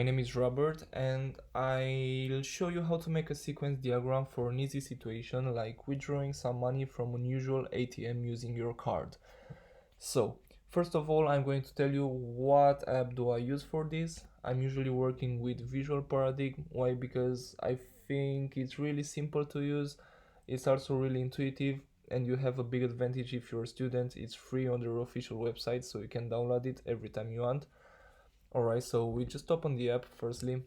My name is Robert and I'll show you how to make a sequence diagram for an easy situation like withdrawing some money from unusual ATM using your card. So, first of all, I'm going to tell you what app do I use for this. I'm usually working with Visual Paradigm. Why? Because I think it's really simple to use. It's also really intuitive and you have a big advantage if you're a student. It's free on their official website, so you can download it every time you want. Alright, so we just open the app firstly.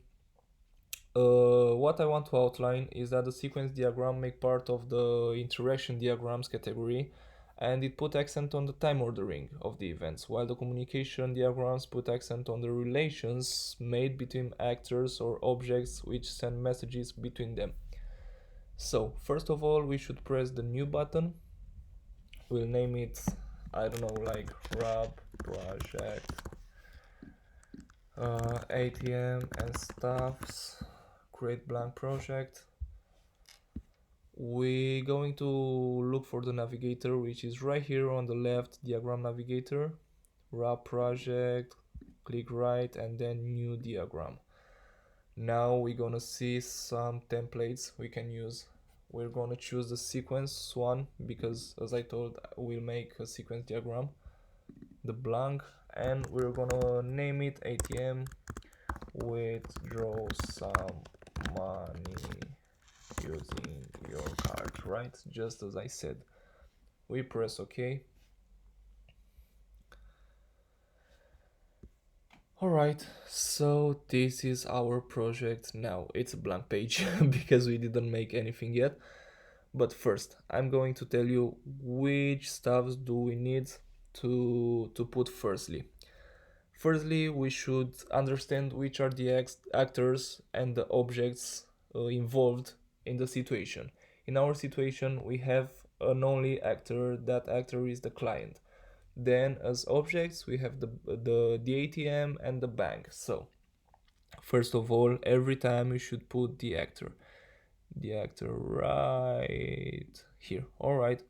What I want to outline is that the sequence diagram make part of the interaction diagrams category, and it put accent on the time ordering of the events, while the communication diagrams put accent on the relations made between actors or objects which send messages between them. So first of all, we should press the new button. We'll name it, I don't know, like Rub Project ATM and stuffs, create blank project. We're going to look for the navigator, which is right here on the left, diagram navigator, wrap project, click right, and then new diagram. Now we're gonna see some templates we can use. We're gonna choose the sequence one because, as I told, we'll make a sequence diagram, the blank, and we're gonna name it ATM withdraw some money using your card, right? Just as I said. We press OK. Alright, so this is our project now. It's a blank page because we didn't make anything yet. But first, I'm going to tell you which stuffs do we need to put firstly. Firstly, we should understand which are the actors and the objects involved in the situation. In our situation, we have an only actor. That actor is the client. Then, as objects, we have the ATM and the bank. So, first of all, every time you should put the actor right here. All right.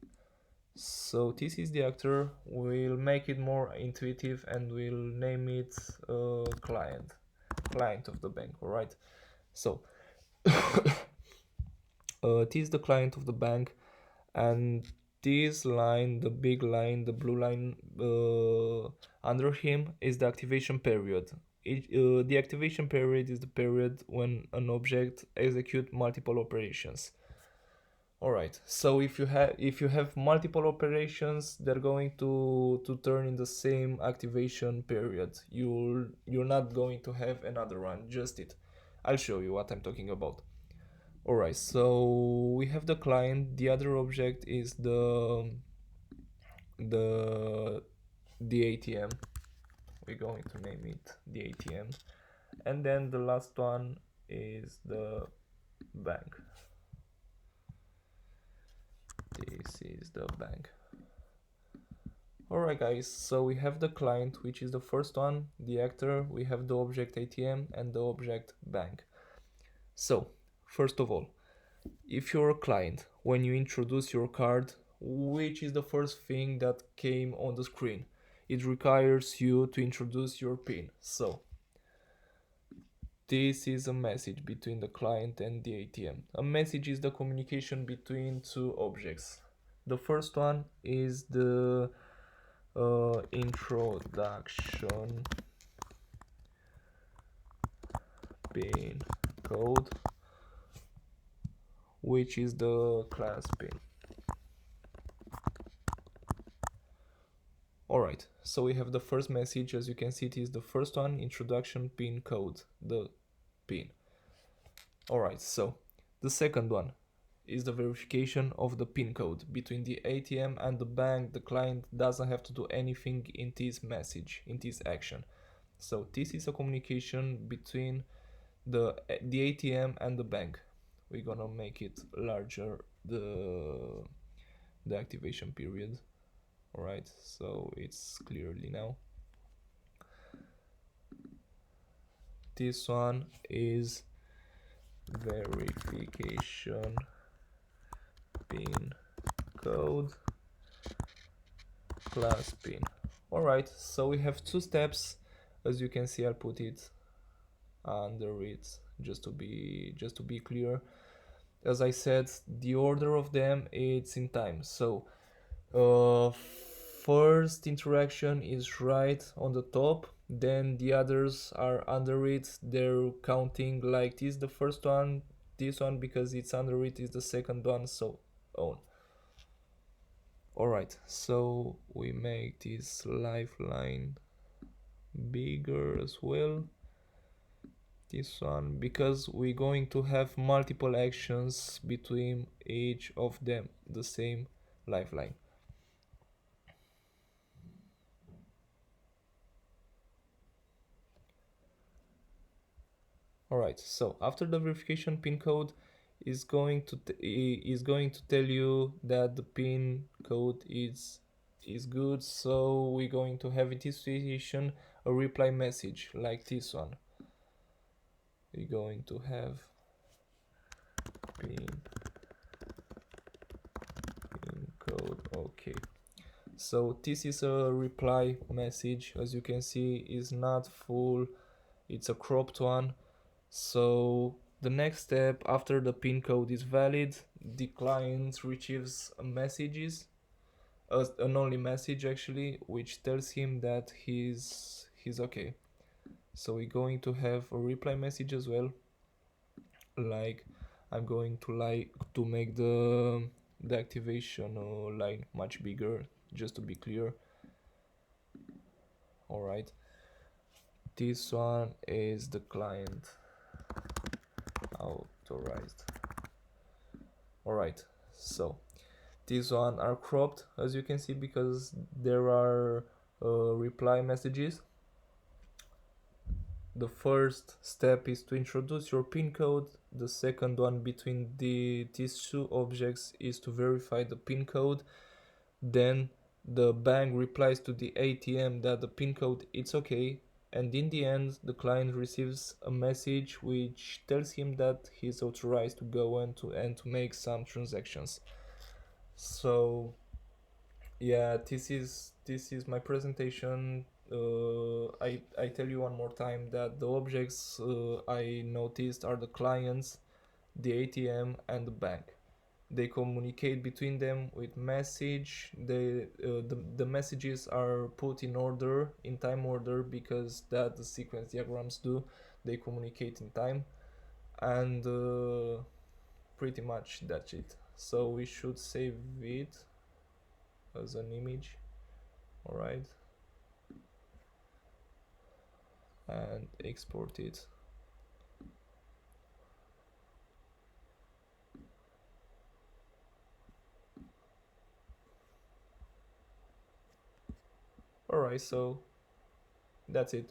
So this is the actor. We'll make it more intuitive and we'll name it client of the bank. All right. So this is the client of the bank, and this line, the big line, the blue line under him is the activation period. The activation period is the period when an object executes multiple operations. Alright, so if you have multiple operations, they're going to turn in the same activation period. You're not going to have another one, just it. I'll show you what I'm talking about. Alright, so we have the client. The other object is the ATM. We're going to name it the ATM, and then the last one is the bank. This is the bank. Alright guys, so we have the client, which is the first one, the actor, we have the object ATM and the object bank. So, first of all, if you're a client, when you introduce your card, which is the first thing that came on the screen? It requires you to introduce your PIN. So, this is a message between the client and the ATM. A message is the communication between two objects. The first one is the introduction PIN code, which is the class PIN. Alright, so we have the first message. As you can see, it is the first one, introduction PIN code, the PIN. Alright, so the second one is the verification of the PIN code. Between the ATM and the bank, the client doesn't have to do anything in this message, in this action. So this is a communication between the ATM and the bank. We're gonna make it larger, the activation period. Alright, so it's clearly now. This one is verification PIN code class PIN. Alright, so we have two steps. As you can see, I'll put it under it, just to be clear. As I said, the order of them it's in time. So uh, first interaction is right on the top, then the others are under it. They're counting like this the first one, this one because it's under it is the second one, so on. Alright, so we make this lifeline bigger as well, this one, because we're going to have multiple actions between each of them, the same lifeline. Alright, so after the verification, pin code is going to tell you that the pin code is good. So we're going to have in this situation a reply message like this one. We're going to have pin code. Okay, so this is a reply message. As you can see, is not full, it's a cropped one. So the next step after the pin code is valid, the client receives a messages, an only message actually, which tells him that he's okay. So we're going to have a reply message as well. Like I'm going to make the activation line much bigger, just to be clear. All right, this one is the client authorized. All right, so these one are cropped, as you can see, because there are reply messages. The first step is to introduce your pin code. The second one between these two objects is to verify the pin code. Then the bank replies to the ATM that the pin code is okay, and in the end the client receives a message which tells him that he's authorized to go and to make some transactions. So yeah, this is my presentation. I tell you one more time that the objects I noticed are the clients, the ATM, and the bank. They communicate between them with message. The messages are put in order, in time order, because that the sequence diagrams do. They communicate in time, and pretty much that's it. So we should save it as an image. All right, and export it. Alright, so that's it.